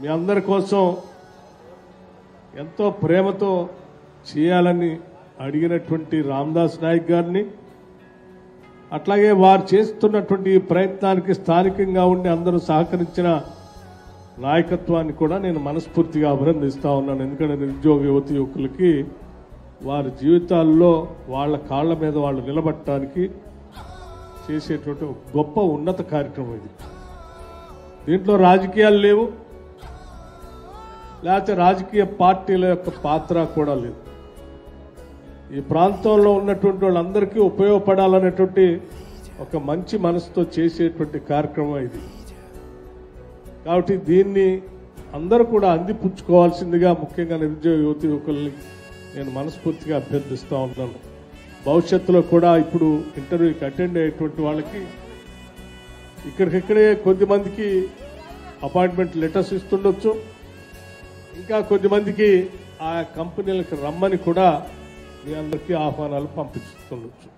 మీ అందరి కోసం ఎంతో ప్రేమతో చేయాలని అడిగినటువంటి రామదాస్ నాయక్ గారిని, అట్లాగే వారు చేస్తున్నటువంటి ఈ ప్రయత్నానికి స్థానికంగా ఉండి అందరూ సహకరించిన నాయకత్వాన్ని కూడా నేను మనస్ఫూర్తిగా అభినందిస్తా ఉన్నాను. ఎందుకంటే నిరుద్యోగ యువతి యువకులకి వారి జీవితాల్లో వాళ్ళ కాళ్ల మీద వాళ్ళు నిలబడటానికి చేసేటువంటి ఒక గొప్ప ఉన్నత కార్యక్రమం ఇది. దీంట్లో రాజకీయాలు లేవు, లేకపోతే రాజకీయ పార్టీల యొక్క పాత్ర కూడా లేదు. ఈ ప్రాంతంలో ఉన్నటువంటి వాళ్ళందరికీ ఉపయోగపడాలనేటువంటి ఒక మంచి మనసుతో చేసేటువంటి కార్యక్రమం ఇది. కాబట్టి దీన్ని అందరూ కూడా అందిపుచ్చుకోవాల్సిందిగా ముఖ్యంగా నిరుద్యోగ యువతి యువకుల్ని నేను మనస్ఫూర్తిగా అభ్యర్థిస్తూ ఉన్నాను. భవిష్యత్తులో కూడా ఇప్పుడు ఇంటర్వ్యూకి అటెండ్ అయ్యేటువంటి వాళ్ళకి ఇక్కడికిక్కడే కొద్దిమందికి అపాయింట్మెంట్ లెటర్స్ ఇస్తుండొచ్చు, ఇంకా కొద్దిమందికి ఆ కంపెనీలకు రమ్మని కూడా మీ అందరికీ ఆహ్వానాలు పంపిస్తుండొచ్చు.